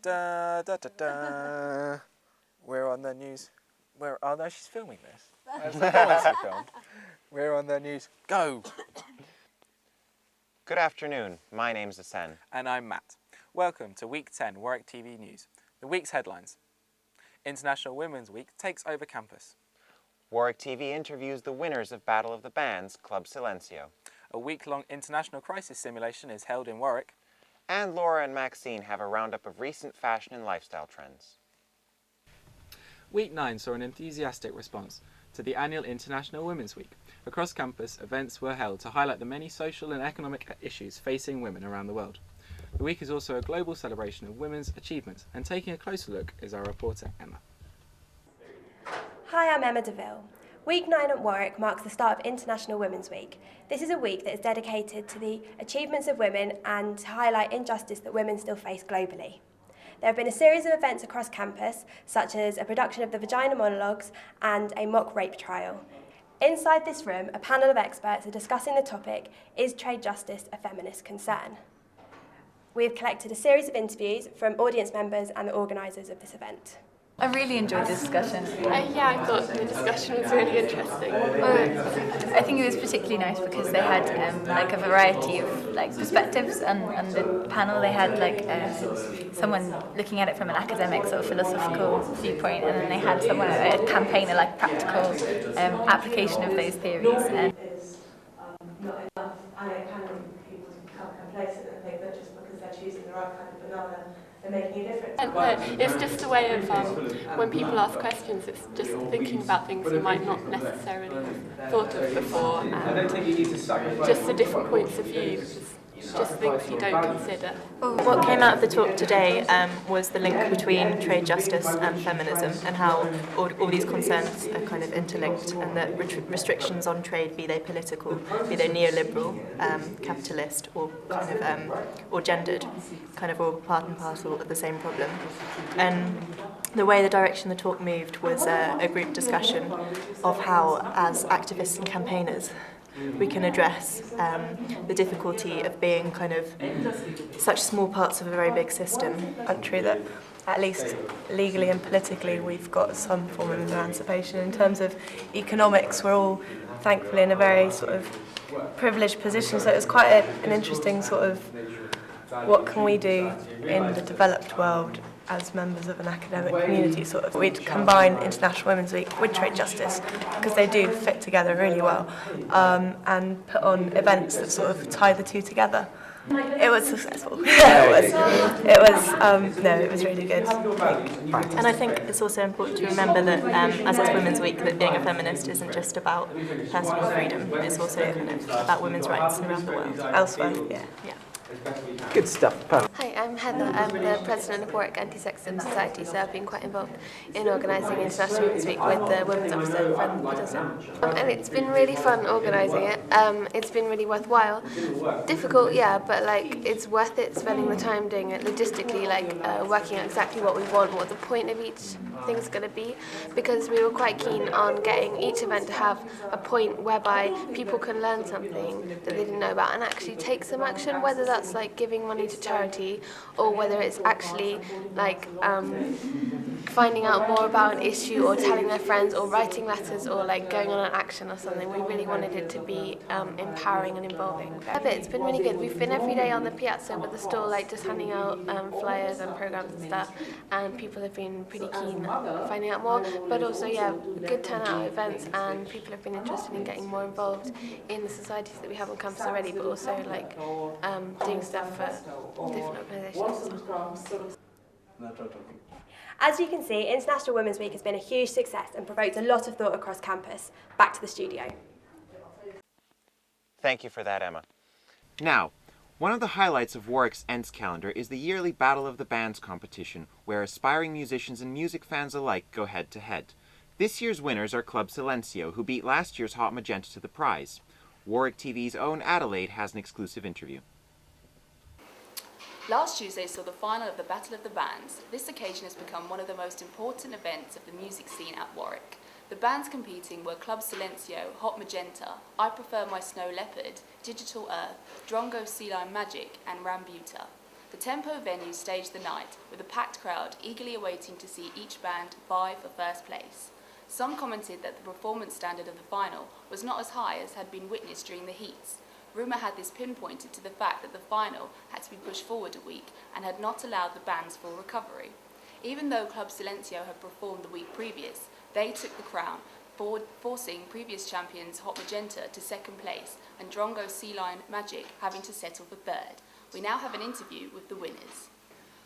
Da, da, da, da. We're on the news. Oh no, she's filming this. That wants to film. We're on the news. Go! Good afternoon. My name's Asen. And I'm Matt. Welcome to Week 10 WTV News. The week's headlines. International Women's Week takes over campus. WTV interviews the winners of Battle of the Bands, Club Silencio. A week-long international crisis simulation is held in Warwick. And Laura and Maxine have a roundup of recent fashion and lifestyle trends. Week 9 saw an enthusiastic response to the annual International Women's Week. Across campus, events were held to highlight the many social and economic issues facing women around the world. The week is also a global celebration of women's achievements, and taking a closer look is our reporter Emma. Hi, I'm Emma DeVille. Week 9 at Warwick marks the start of International Women's Week. This is a week that is dedicated to the achievements of women and to highlight injustice that women still face globally. There have been a series of events across campus, such as a production of the Vagina Monologues and a mock rape trial. Inside this room, a panel of experts are discussing the topic, Is Trade Justice a Feminist Concern? We have collected a series of interviews from audience members and the organisers of this event. I really enjoyed the discussion. Yeah, I thought the discussion was really interesting. I think it was particularly nice because they had a variety of perspectives, and the panel they had someone looking at it from an academic sort of philosophical viewpoint, and then they had someone a campaigner practical application of those theories. Is not enough, and it can lead people to become complacent and think that just because they're choosing the right kind of banana, they're making a difference. And it's just a way of, when people ask questions, it's just thinking about things you might not necessarily have thought of before, and just the different points of view, just things you don't consider. What came out of the talk today was the link between trade justice and feminism, and how all these concerns are kind of interlinked, and that restrictions on trade, be they political, be they neoliberal, capitalist, or kind of or gendered, kind of all part and parcel of the same problem. And the way the direction the talk moved was a group discussion of how, as activists and campaigners, we can address the difficulty of being kind of such small parts of a very big system. Country that, at least legally and politically, we've got some form of emancipation. In terms of economics, we're all thankfully in a very sort of privileged position, so it was quite an interesting sort of what can we do in the developed world as members of an academic community. Sort of, we'd combine International Women's Week with trade justice because they do fit together really well, and put on events that sort of tie the two together. It was successful. It was really good. And I think it's also important to remember that as it's Women's Week, that being a feminist isn't just about personal freedom, it's also kind of about women's rights around the world. Elsewhere, yeah. Good stuff. Hi, I'm Heather. I'm the president of Warwick Anti-Sexism Society, so I've been quite involved in organising International Women's Week with the Women's Officer from the and it's been really fun organising it. It's been really worthwhile. Difficult, yeah, but it's worth it spending the time doing it logistically, working out exactly what we want, what the point of each thing's going to be, because we were quite keen on getting each event to have a point whereby people can learn something that they didn't know about and actually take some action, whether that's giving money to charity, or whether it's actually finding out more about an issue, or telling their friends, or writing letters, or going on an action or something. We really wanted it to be empowering and involving. It's been really good. We've been every day on the piazza with the stall, just handing out flyers and programs and stuff, and people have been pretty keen finding out more, but also good turnout at events, and people have been interested in getting more involved in the societies that we have on campus already, but also doing stuff for different organisations. As you can see, International Women's Week has been a huge success and provoked a lot of thought across campus. Back to the studio. Thank you for that, Emma. Now, one of the highlights of Warwick's ENTS calendar is the yearly Battle of the Bands competition, where aspiring musicians and music fans alike go head-to-head. This year's winners are Club Silencio, who beat last year's Hot Magenta to the prize. Warwick TV's own Adelaide has an exclusive interview. Last Tuesday saw the final of the Battle of the Bands. This occasion has become one of the most important events of the music scene at Warwick. The bands competing were Club Silencio, Hot Magenta, I Prefer My Snow Leopard, Digital Earth, Drongo Sea Lion Magic and Rambuta. The Tempo venue staged the night, with a packed crowd eagerly awaiting to see each band vie for first place. Some commented that the performance standard of the final was not as high as had been witnessed during the heats. Rumour had this pinpointed to the fact that the final had to be pushed forward a week and had not allowed the band's full recovery. Even though Club Silencio had performed the week previous, they took the crown, forcing previous champions Hot Magenta to second place and Drongo Sea Lion Magic having to settle for third. We now have an interview with the winners.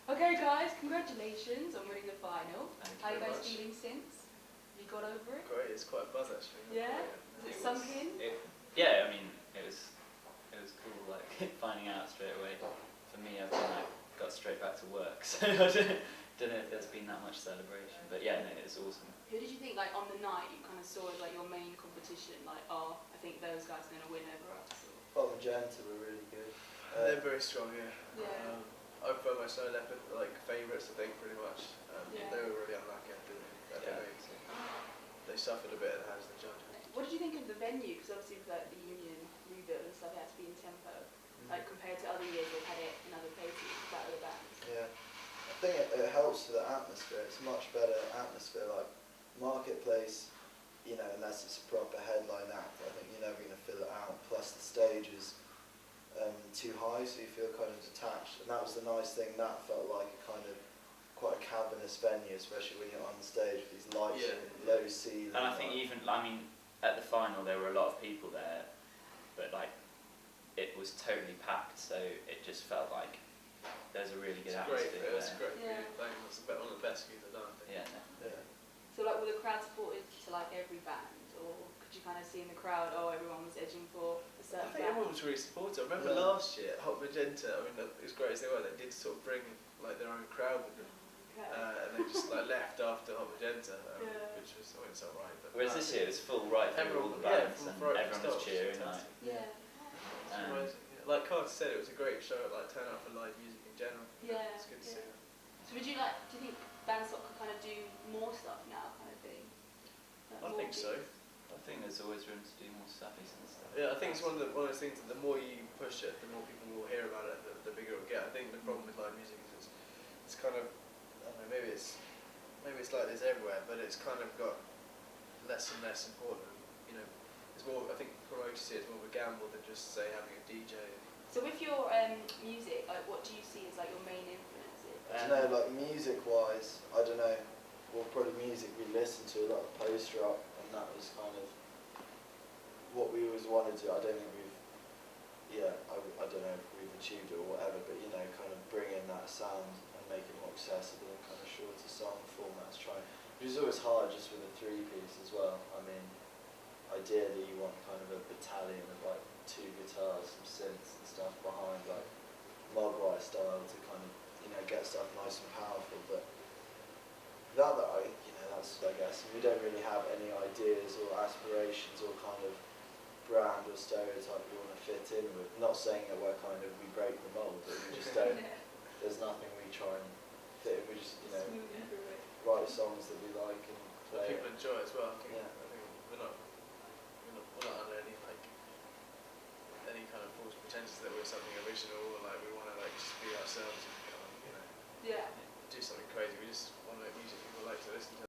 Okay guys, congratulations on winning the final. How are you guys feeling since? Have you got over it? Great, it's quite a buzz actually. Yeah? Is it sunk in? Yeah, I mean, it was cool, like, finding out straight away. For me, I've been, like, got straight back to work, so I don't know if there's been that much celebration. But yeah, no, it's awesome. Who did you think, like, on the night you kind of saw as, like, your main competition? Like, oh, I think those guys are going to win over us. Hot Magenta were really good. They're very strong, yeah. Yeah. I prefer my snow leopard, like favourites, I think, pretty much. Yeah. They were really unlucky, I think. They suffered a bit at the hands of the judges. What did you think of the venue? Because obviously with like the Union rebuild and stuff, it had to be in Tempo. Like compared to other years, they've had it in other places, that other bands. Yeah, I think it helps for the atmosphere. It's a much better atmosphere. Like Marketplace, you know, unless it's a proper headline act, I think you're never going to fill it out. Plus the stage is too high, so you feel kind of detached. And that was the nice thing. That felt like a kind of quite a cavernous venue, especially when you're on stage with these lights and low ceiling. And I think even, I mean, at the final there were a lot of people there, but like it was totally packed, so it just felt like there's a really good atmosphere there. It's great. Yeah. It's one of the best gigs I've done, I think. Yeah. So like were the crowd supported to like every band, or could you kind of see in the crowd, oh, everyone was edging for a certain I think band? everyone was really supportive. I remember last year, Hot Magenta, I mean, as great as they were, they did sort of bring like their own crowd with them. And they just like left after Hot Magenta, which was always alright. Whereas this year it was full right through all the bands and everyone was cheering. Like, like Carter said, it was a great show. Like turn out for live music in general. Yeah. It's good to see. So would you like? Do you think bands could kind of do more stuff now, kind of thing? Like I think so. I think there's always room to do more stuffies and stuff. Yeah, I think it's one of those things that the more you push it, the more people will hear about it, the bigger it will get. I think the problem with live music is it's kind of, I don't know, maybe it's like this everywhere, but it's kind of got less and less important. You know, it's more. I think promoters see it's more of a gamble than just say having a DJ. So with your music, like what do you see as like your main influences? I don't know, like music-wise, I don't know. Well, probably music we listened to a lot of post-rock, and that was kind of what we always wanted to. I don't think we've, I don't know if we've achieved it or whatever, but you know, kind of bring in that sound and make it more accessible and kind of shorter song formats. Which is always hard just with a three-piece as well. I mean, ideally you want kind of a battalion of like 2 guitars, some synths and stuff behind, like Mogwai style, to kind of, you know, get stuff nice and powerful. But without that, that's, I guess, we don't really have any ideas or aspirations or kind of brand or stereotype we want to fit in with. Not saying that we break the mould, but we just don't, there's nothing we try and fit in. We just, you know, write songs that we like and play. People enjoy it as well. I think we're not under any kind of false pretenses that we're something original, or like we want to like just be ourselves and kind of, you know, do something crazy. We just want to make music people like to listen to.